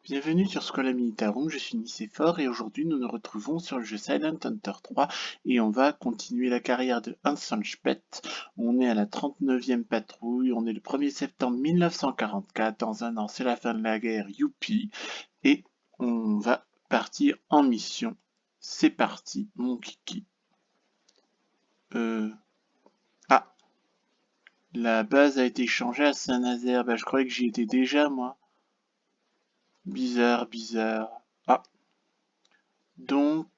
Bienvenue sur Schola Militarum, je suis Nicéphore et aujourd'hui nous nous retrouvons sur le jeu Silent Hunter 3 et on va continuer la carrière de Hans Sanspet. On est à la 39e patrouille, on est le 1er septembre 1944, dans un an c'est la fin de la guerre, youpi, et on va partir en mission. C'est parti, mon kiki. Ah, la base a été changée à Saint-Nazaire, je croyais que j'y étais déjà moi. Bizarre, bizarre. Ah, donc...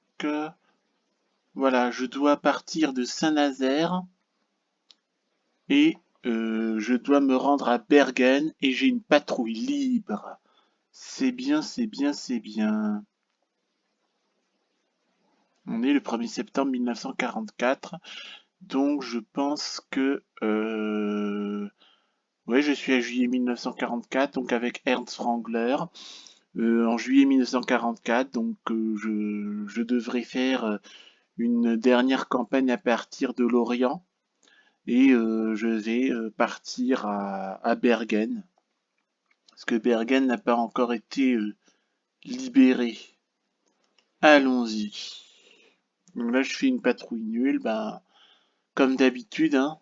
voilà, je dois partir de Saint-Nazaire et je dois me rendre à Bergen et j'ai une patrouille libre. C'est bien, c'est bien, c'est bien. On est le 1er septembre 1944, donc je pense que... ouais, je suis à juillet 1944, donc avec Ernst Wrangler. En juillet 1944, donc je devrais faire une dernière campagne à partir de Lorient. Et je vais partir à Bergen, parce que Bergen n'a pas encore été libéré. Allons-y. Donc là, je fais une patrouille nulle, comme d'habitude, hein.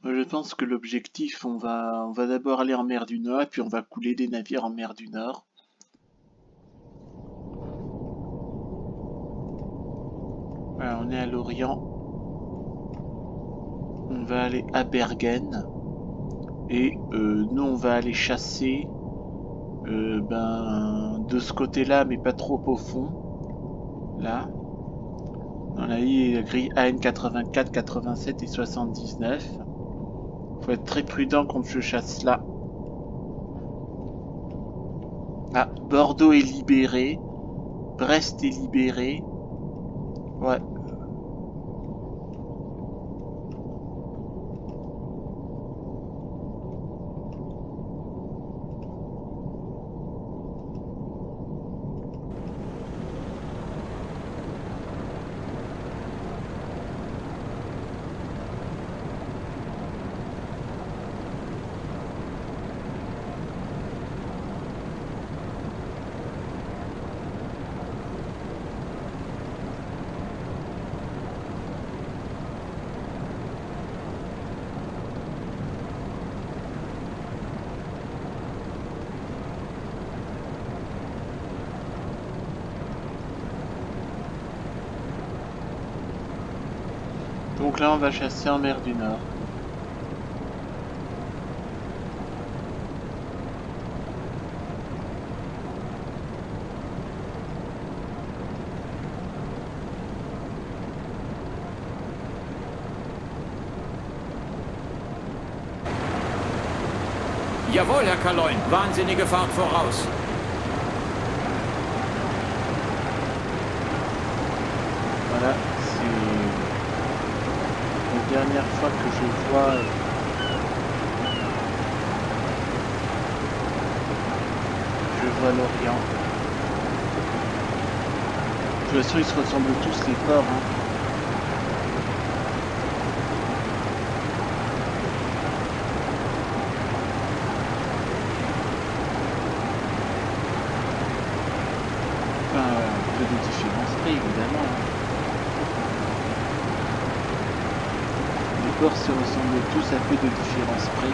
Moi, je pense que l'objectif, on va d'abord aller en mer du Nord, et puis on va couler des navires en mer du Nord. Voilà, on est à Lorient. On va aller à Bergen. Et nous, on va aller chasser de ce côté-là, mais pas trop au fond. Là. Dans la grille AN 84, 87 et 79. Faut être très prudent quand je chasse là. Ah, Bordeaux est libéré. Brest est libéré. Ouais. Donc là, on va chasser en mer du Nord. Jawohl, Herr Kaloin. Wahnsinnige Fahrt voraus. Voilà, c'est la dernière fois que je vois... l'Orient. De toute façon, ils se ressemblent tous les ports, hein. Un peu de différence près, évidemment. Les ports se ressemblent tous à peu de différence près.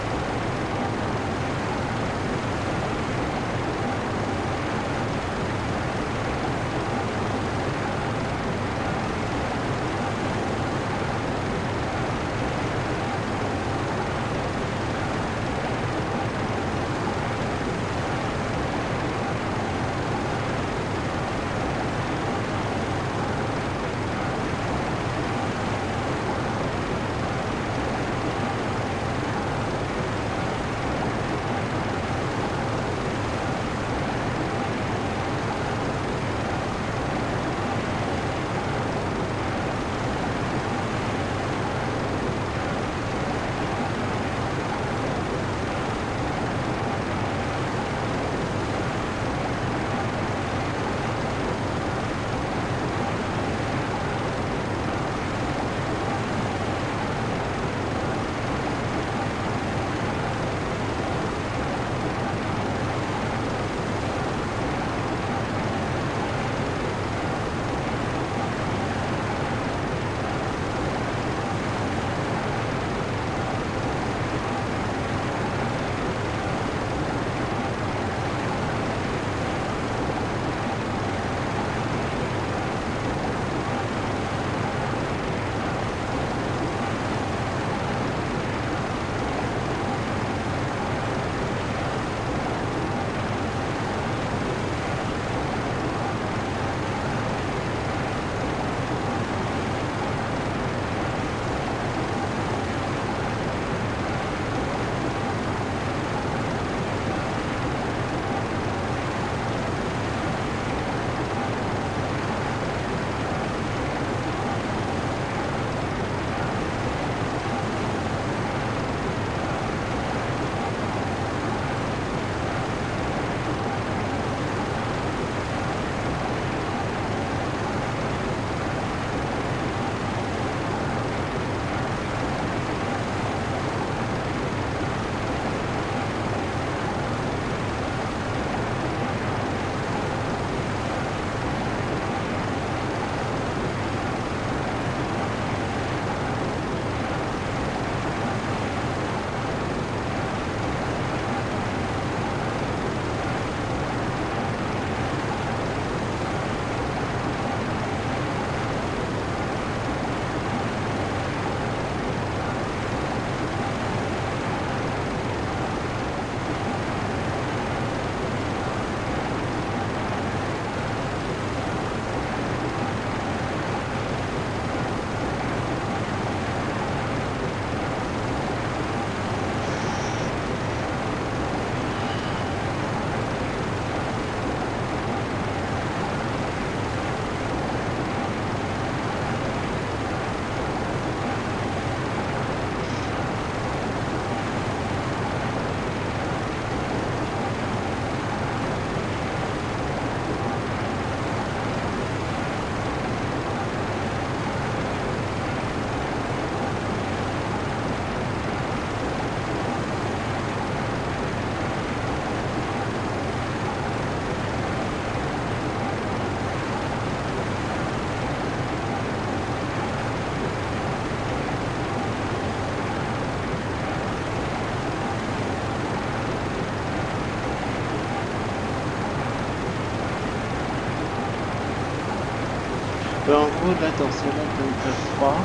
En gros, là, dans ce Hunter 3,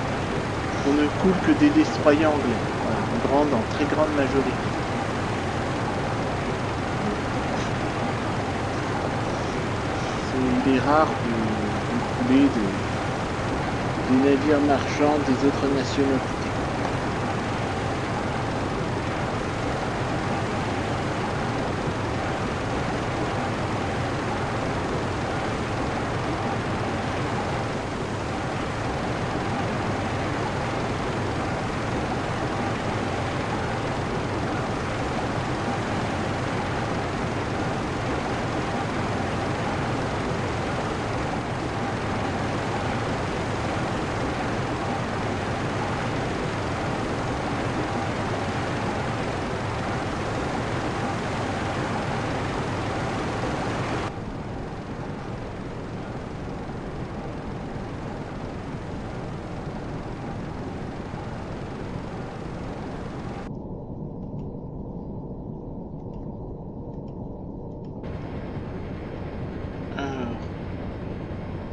on ne coule que des destroyers anglais. Voilà, en très grande majorité. Il est rare de couler des navires marchands des autres nationalités.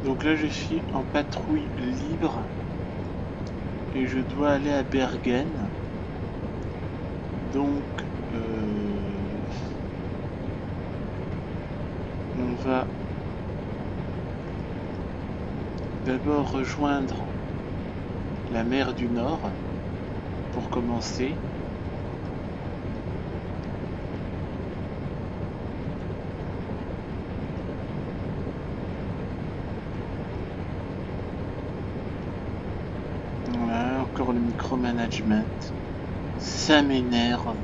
Donc là je suis en patrouille libre et je dois aller à Bergen. Donc on va d'abord rejoindre la mer du Nord pour commencer. Voilà, encore le micromanagement. Ça m'énerve.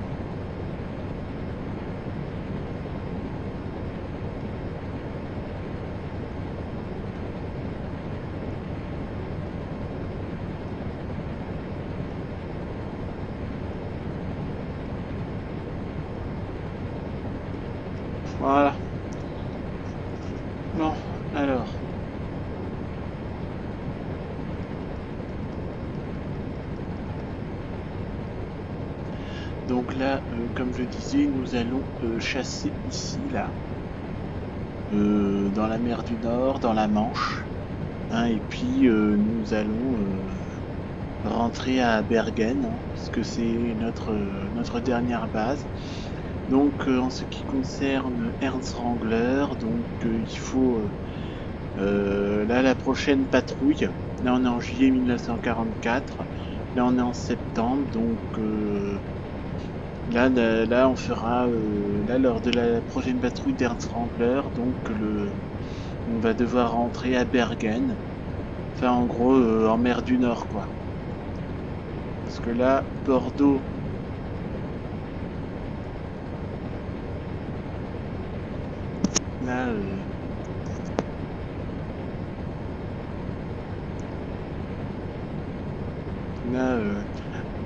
Voilà. Bon, alors. Donc là, comme je disais, nous allons chasser ici, là. Dans la mer du Nord, dans la Manche. Hein, et puis nous allons rentrer à Bergen, hein, parce que c'est notre dernière base. Donc en ce qui concerne Ernst Wrangler, donc il faut là la prochaine patrouille, là on est en juillet 1944, là on est en septembre, donc là on fera là lors de la prochaine patrouille d'Ernst Wrangler, donc on va devoir rentrer à Bergen, enfin en gros en mer du Nord quoi. Parce que là, Bordeaux, là,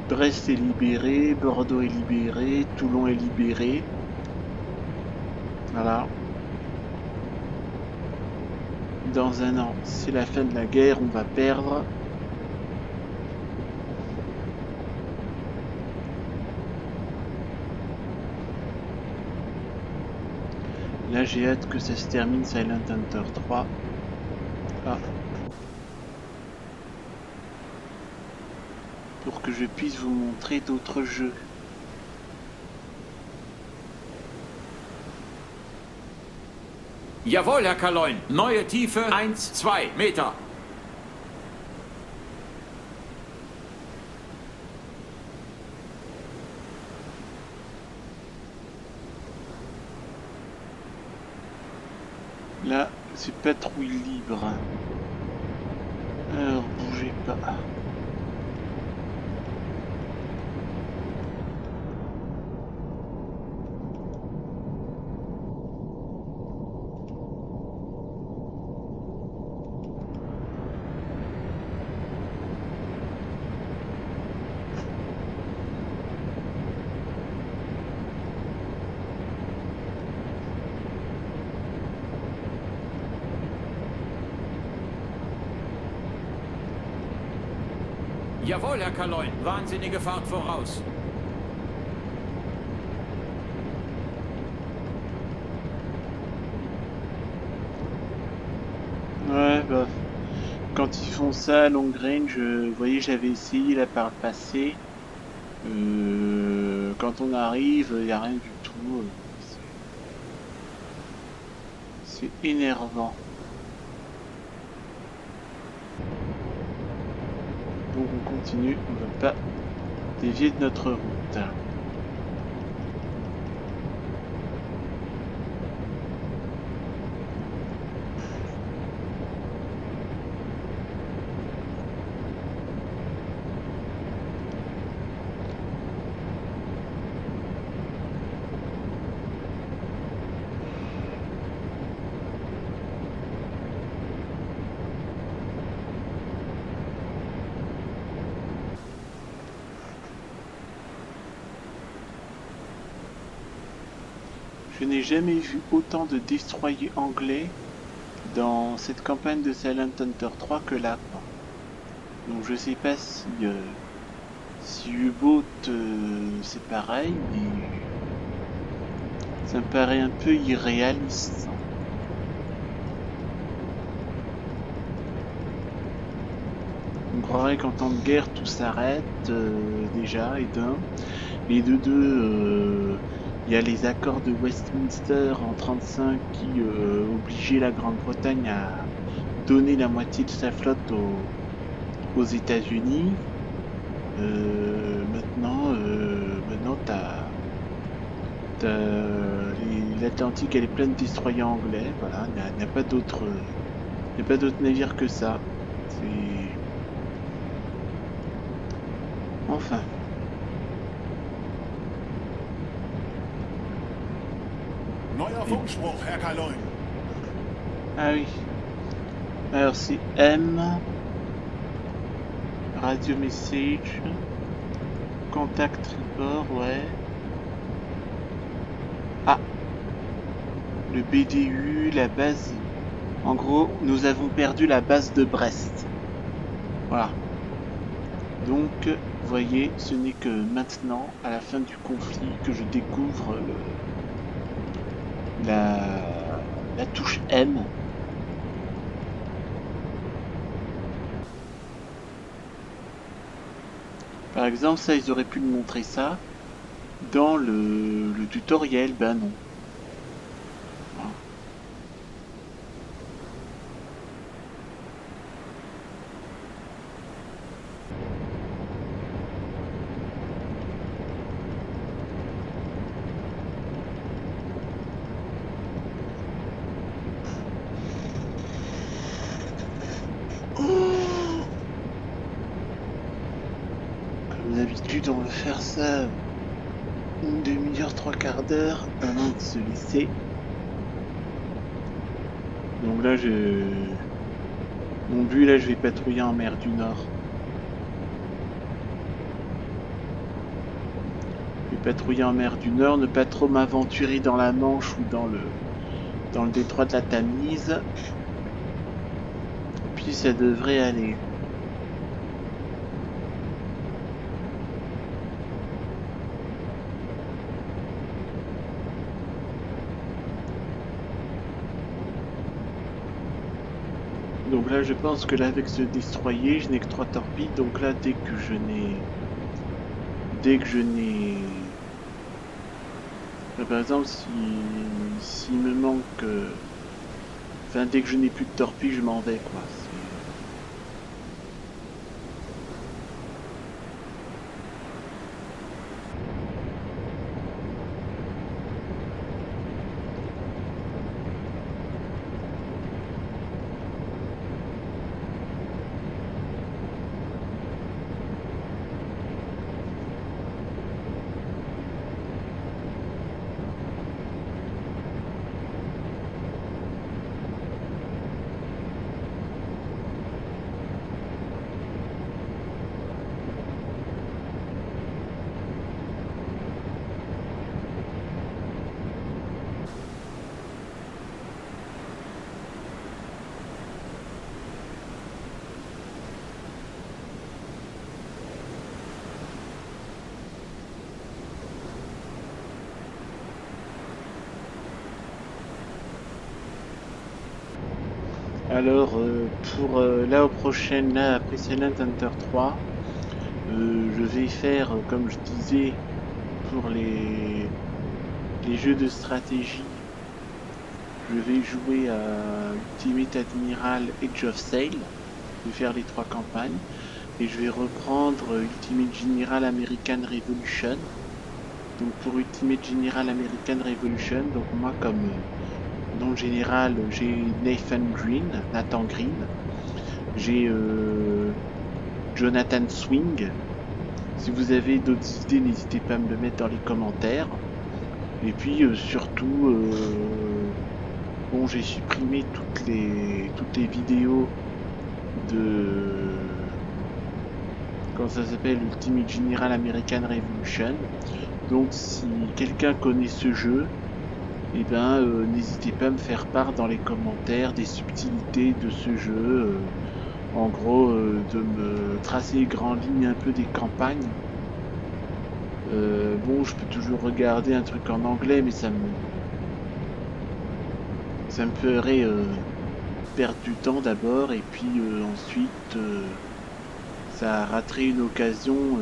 Brest est libéré, Bordeaux est libéré, Toulon est libéré. Voilà. Dans un an, c'est la fin de la guerre, on va perdre. Là, j'ai hâte que ça se termine, Silent Hunter 3. Ah. Pour que je puisse vous montrer d'autres jeux. Jawohl, Herr Kaloin. Neue Tiefe 1-2 Meter. Là, c'est patrouille libre. Alors, bougez pas. Jawohl, Herr Kaloin. Wahnsinnige Fahrt voraus. Ouais, bah, bon, ça, long range, vous voyez, j'avais essayé là par le passé. Quand on arrive, il n'y a rien du tout. C'est énervant. Donc on continue, on ne va pas dévier de notre route. Je n'ai jamais vu autant de destroyers anglais dans cette campagne de Silent Hunter 3 que là. Donc je sais pas si U-Boat c'est pareil, mais ça me paraît un peu irréaliste. On croirait qu'en temps de guerre tout s'arrête déjà, et d'un. Et de deux, il y a les accords de Westminster en 1935 qui obligeaient la Grande-Bretagne à donner la moitié de sa flotte aux États-Unis. Maintenant, l'Atlantique, elle est pleine de destroyers anglais. Voilà, il n'y a pas d'autres navires que ça. C'est enfin. Neuer Funkspruch, Herr Kaloin. Ah oui. Alors c'est M. Radio message. Contact report, ouais. Ah. Le BDU, la base. En gros, nous avons perdu la base de Brest. Voilà. Donc, vous voyez, ce n'est que maintenant, à la fin du conflit, que je découvre la touche M. Par exemple, ça, ils auraient pu me montrer ça dans le tutoriel. Ben non. Voilà. Comme d'habitude, on va faire ça une demi-heure, trois quarts d'heure avant de se laisser. Donc là, mon but, là, je vais patrouiller en mer du Nord. Je vais patrouiller en mer du Nord, ne pas trop m'aventurer dans la Manche ou dans le détroit de la Tamise. Et puis ça devrait aller. Donc là, je pense que là, avec ce destroyer, je n'ai que 3 torpilles. Donc là, dès que je n'ai... Par exemple, s'il me manque... Enfin, dès que je n'ai plus de torpilles, je m'en vais, quoi. Alors, pour là, là, après Silent Hunter 3, je vais faire, comme je disais, pour les jeux de stratégie, je vais jouer à Ultimate Admiral Age of Sail, je vais faire les 3 campagnes, et je vais reprendre Ultimate General American Revolution. Donc pour Ultimate General American Revolution, donc moi comme nom général, j'ai Nathan Green, j'ai Jonathan Swing. Si vous avez d'autres idées, n'hésitez pas à me le mettre dans les commentaires. Et puis surtout, bon, j'ai supprimé toutes les vidéos de, comment ça s'appelle, Ultimate General American Revolution. Donc si quelqu'un connaît ce jeu, eh ben n'hésitez pas à me faire part dans les commentaires des subtilités de ce jeu. En gros, de me tracer les grandes lignes un peu des campagnes. Bon, je peux toujours regarder un truc en anglais, mais ça me ferait perdre du temps d'abord, et puis ensuite ça raterait une occasion.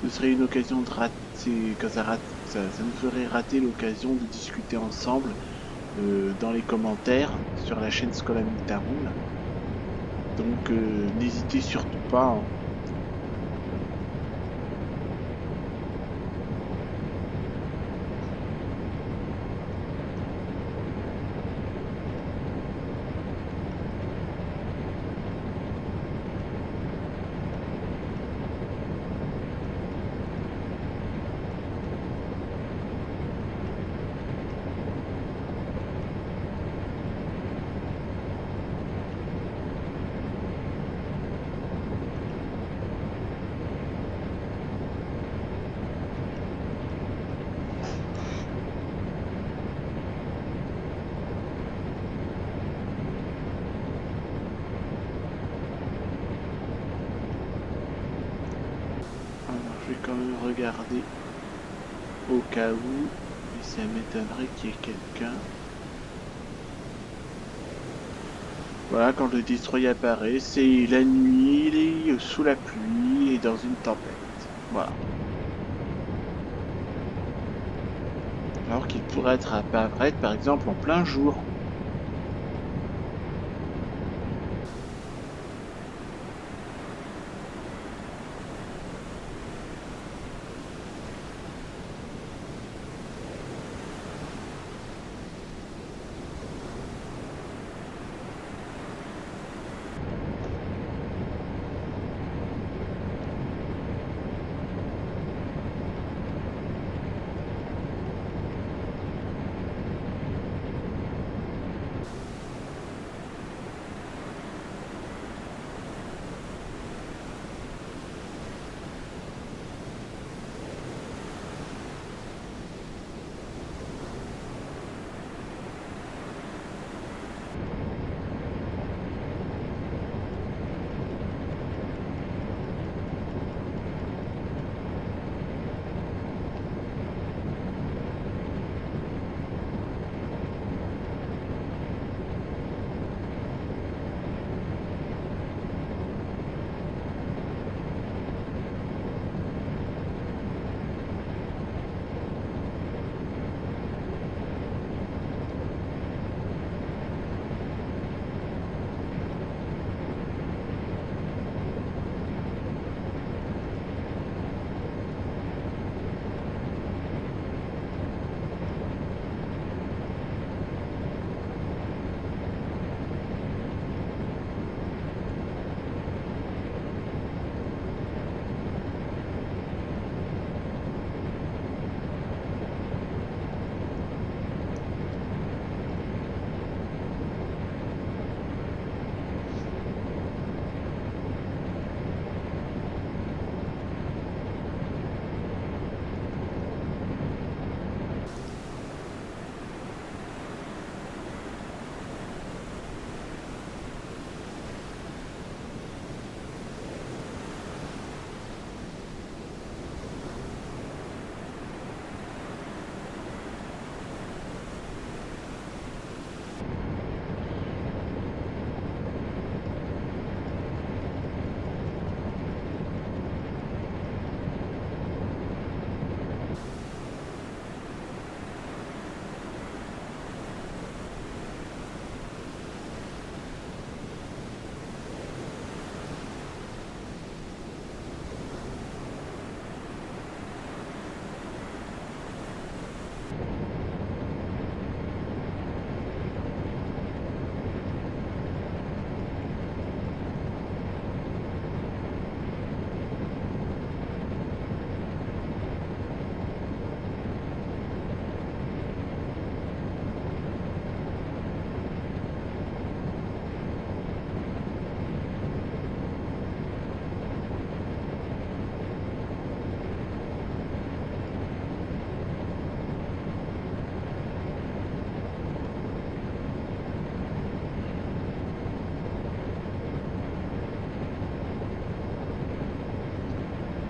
Ce serait une occasion de rater, quand ça me ferait rater l'occasion de discuter ensemble dans les commentaires sur la chaîne Scolamita Rule. Donc n'hésitez surtout pas. Hein. Je vais quand même regarder au cas où, mais ça m'étonnerait qu'il y ait quelqu'un. Voilà, quand le destroyer apparaît, c'est la nuit, il est sous la pluie et dans une tempête. Voilà. Alors qu'il pourrait apparaître par exemple en plein jour.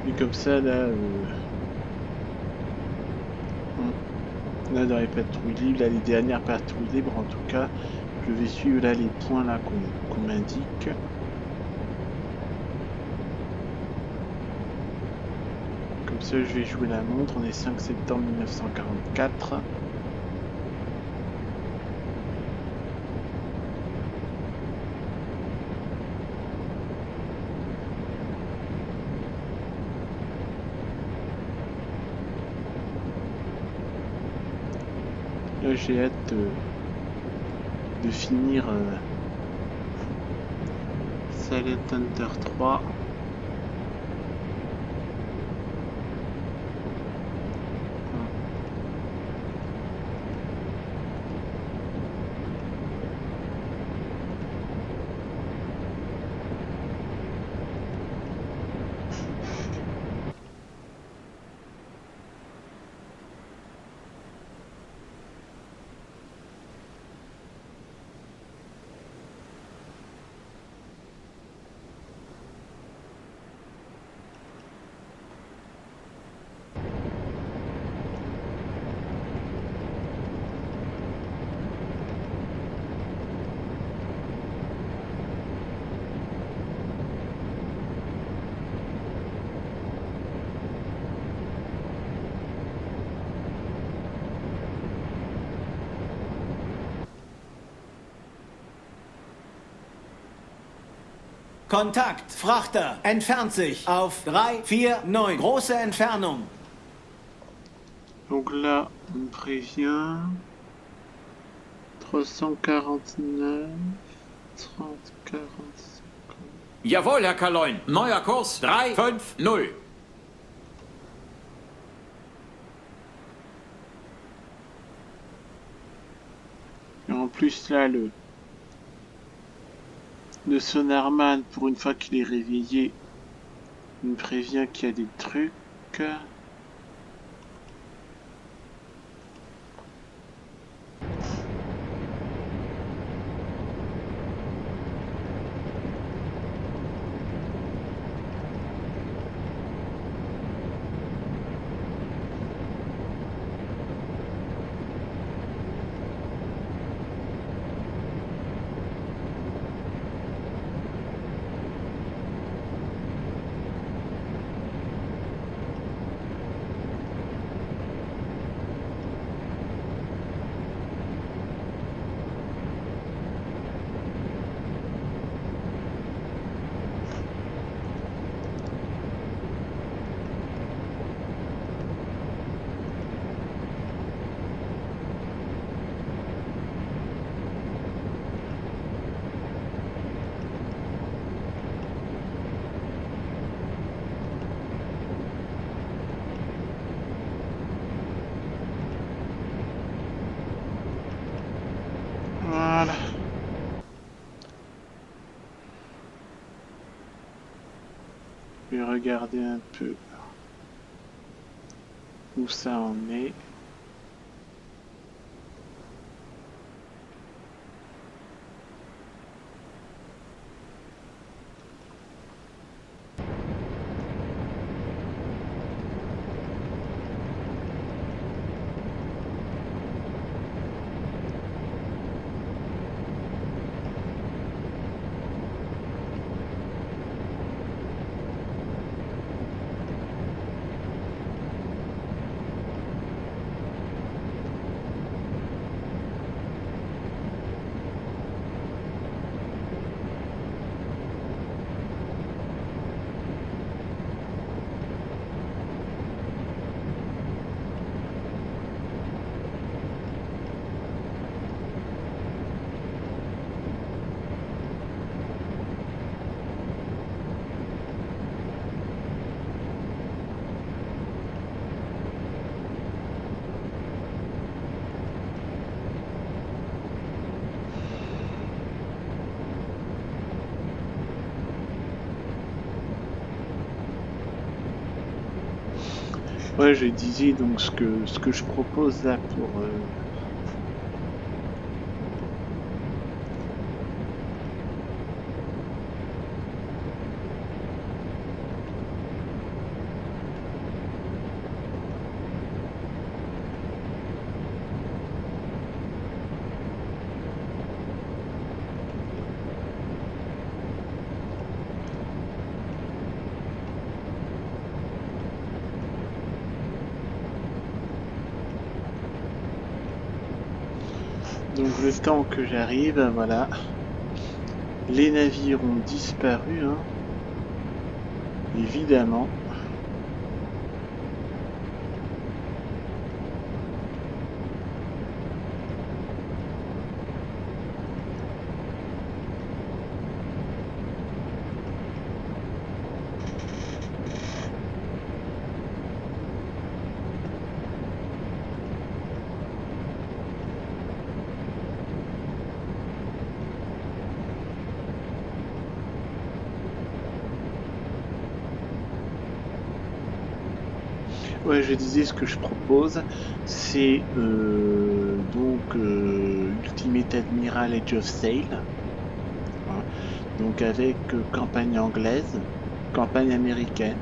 Et comme ça, là, là dans les patrouilles libres, là, les dernières patrouilles libres, en tout cas, je vais suivre là les points là qu'on m'indique. Comme ça, je vais jouer la montre. On est 5 septembre 1944. Là, j'ai hâte de finir Silent Hunter 3. Kontakt, Frachter, entfernt sich auf 349, große Entfernung. Donc là, on me prévient 349, 30, 40. Jawohl, Herr Kaloin. Neuer Kurs 350. Et en plus là, le sonarman, pour une fois qu'il est réveillé, il me prévient qu'il y a des trucs. Voilà. Je vais regarder un peu où ça en est. Ouais, je disais donc ce que je propose là Donc le temps que j'arrive, voilà. Les navires ont disparu, hein. Évidemment. Ouais, je disais ce que je propose, c'est Ultimate Admiral Age of Sail, hein, donc avec campagne anglaise, campagne américaine,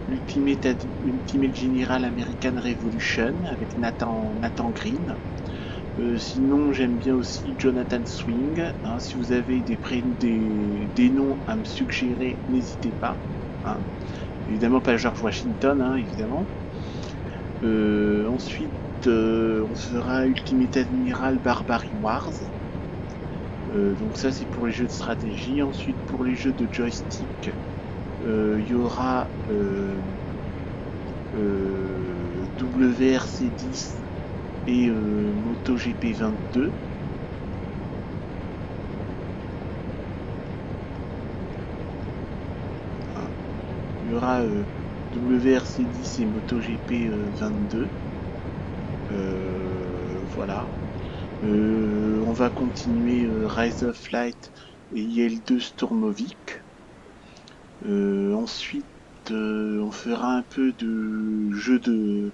Ultimate General American Revolution avec Nathan Green. Sinon, j'aime bien aussi Jonathan Swing. Hein, si vous avez des noms à me suggérer, n'hésitez pas. Hein. Évidemment pas George Washington, hein, évidemment. Ensuite, on fera Ultimate Admiral Barbary Wars. Donc ça, c'est pour les jeux de stratégie. Ensuite, pour les jeux de joystick, il y aura WRC10 et MotoGP 22. Il y aura WRC10 et MotoGP 22. Voilà. On va continuer Rise of Light et IL2 Stormovik. Ensuite, on fera un peu de jeux de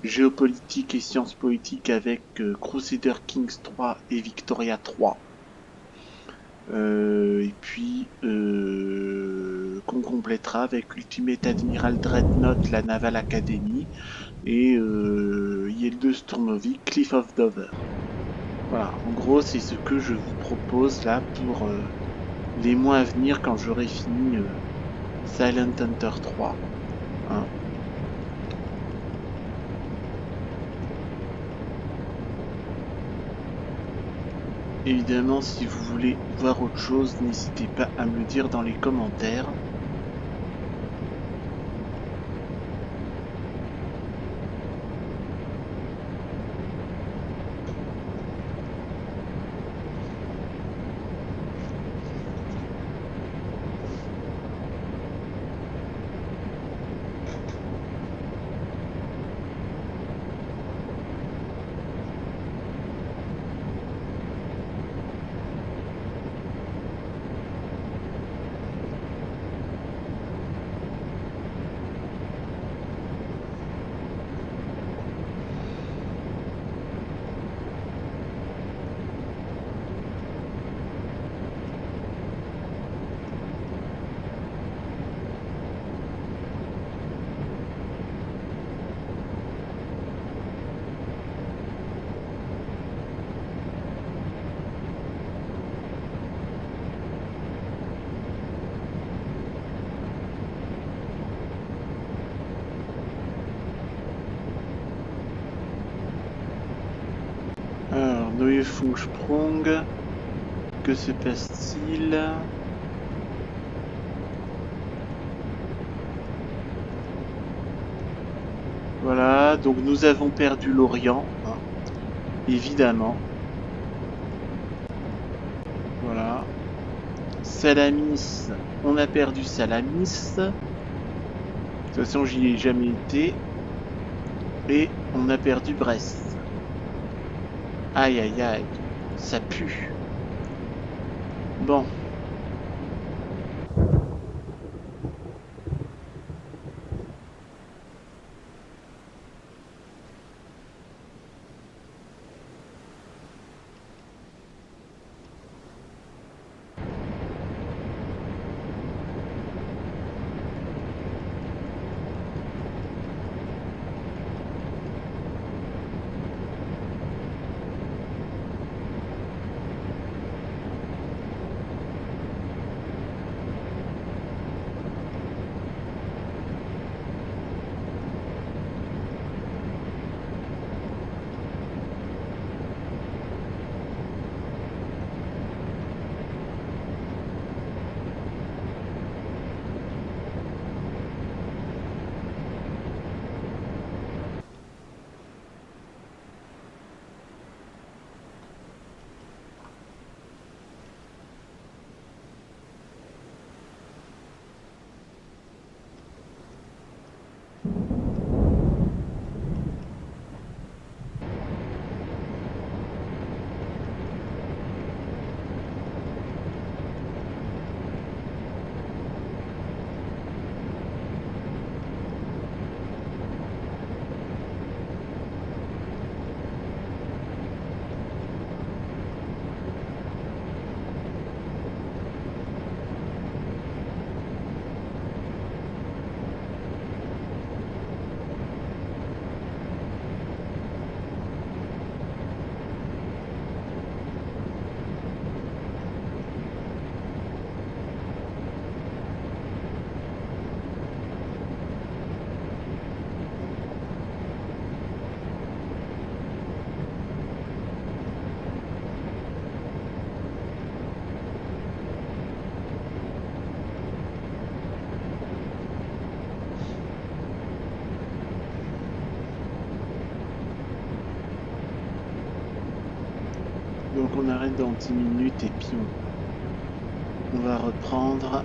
géopolitique et sciences politiques avec Crusader Kings 3 et Victoria 3. Et puis qu'on complétera avec Ultimate Admiral Dreadnought, la Naval Academy, et IL2 Stormovik, Cliff of Dover. Voilà, en gros c'est ce que je vous propose là pour les mois à venir quand j'aurai fini Silent Hunter 3. Hein. Évidemment, si vous voulez voir autre chose, n'hésitez pas à me le dire dans les commentaires. Alors, Neue Funksprung, que se passe-t-il? Voilà, donc nous avons perdu l'Orient, hein, évidemment. Voilà. Salamis, on a perdu Salamis. De toute façon, j'y ai jamais été. Et on a perdu Brest. Aïe aïe aïe, ça pue. Bon. Donc on arrête dans 10 minutes et puis on va reprendre.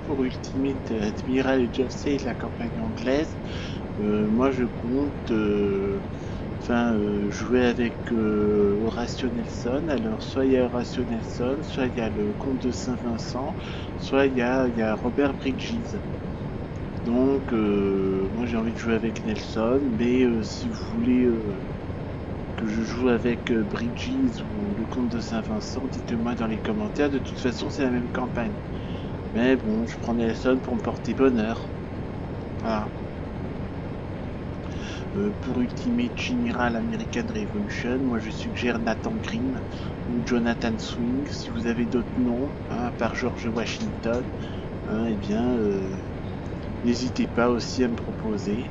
pour Ultimate Admiral Age of Sail, la campagne anglaise. Moi je compte jouer avec Horatio Nelson. Alors soit il y a Horatio Nelson, soit il y a le comte de Saint-Vincent, soit il y a Robert Bridges. Donc moi j'ai envie de jouer avec Nelson, mais si vous voulez que je joue avec Bridges ou le comte de Saint-Vincent, dites-le moi dans les commentaires. De toute façon c'est la même campagne. Mais bon, je prends Nelson pour me porter bonheur. Voilà. Pour Ultimate General American Revolution, moi je suggère Nathan Green ou Jonathan Swing. Si vous avez d'autres noms, hein, à part George Washington, hein, eh bien, n'hésitez pas aussi à me proposer.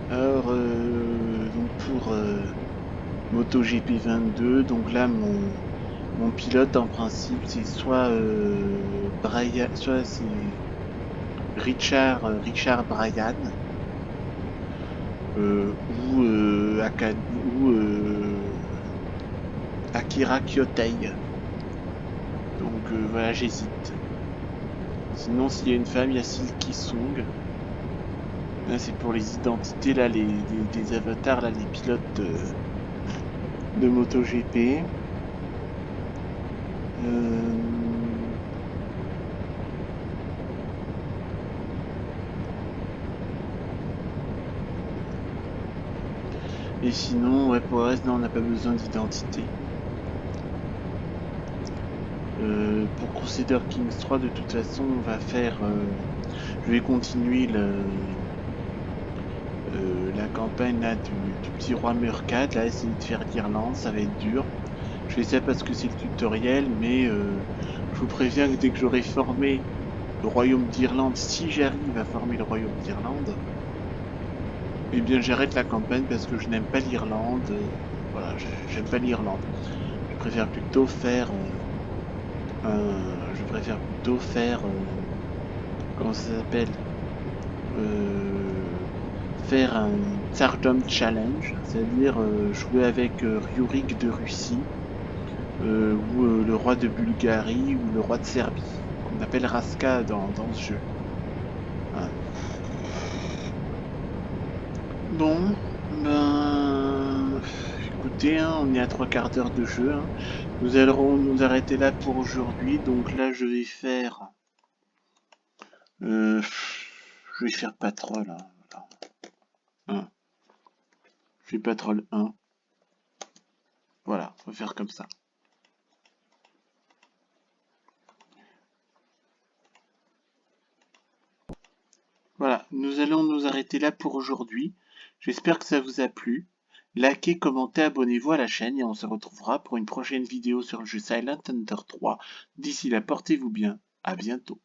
Alors, donc pour MotoGP 22, donc là mon pilote en principe c'est soit Brian, soit c'est Richard Bryan ou Akira Kyotei. Donc voilà, j'hésite. Sinon s'il y a une femme, il y a Silky Song. Là c'est pour les identités, là les avatars, là les pilotes de MotoGP. Et sinon, ouais, pour le reste, non, on n'a pas besoin d'identité. Pour Crusader Kings 3, de toute façon, on va faire... je vais continuer la campagne là, du petit roi Murkat, là, essayer de faire l'Irlande, ça va être dur. Je fais ça parce que c'est le tutoriel, mais je vous préviens que dès que j'aurai formé le royaume d'Irlande, si j'arrive à former le royaume d'Irlande, eh bien j'arrête la campagne parce que je n'aime pas l'Irlande. Voilà, j'aime pas l'Irlande. Je préfère plutôt faire comment ça s'appelle, faire un Tsardom Challenge, c'est-à-dire jouer avec Rurik de Russie ou le roi de Bulgarie ou le roi de Serbie, qu'on appelle Raska dans ce jeu. Voilà. Bon, ben écoutez, hein, on est à 3/4 d'heure de jeu. Hein. Nous allons nous arrêter là pour aujourd'hui. Donc là, je vais faire Patrol. Hein, voilà. 1. Je fais Patrol 1. Voilà, on va faire comme ça. Voilà, nous allons nous arrêter là pour aujourd'hui. J'espère que ça vous a plu. Likez, commentez, abonnez-vous à la chaîne et on se retrouvera pour une prochaine vidéo sur le jeu Silent Hunter 3. D'ici là, portez-vous bien. À bientôt.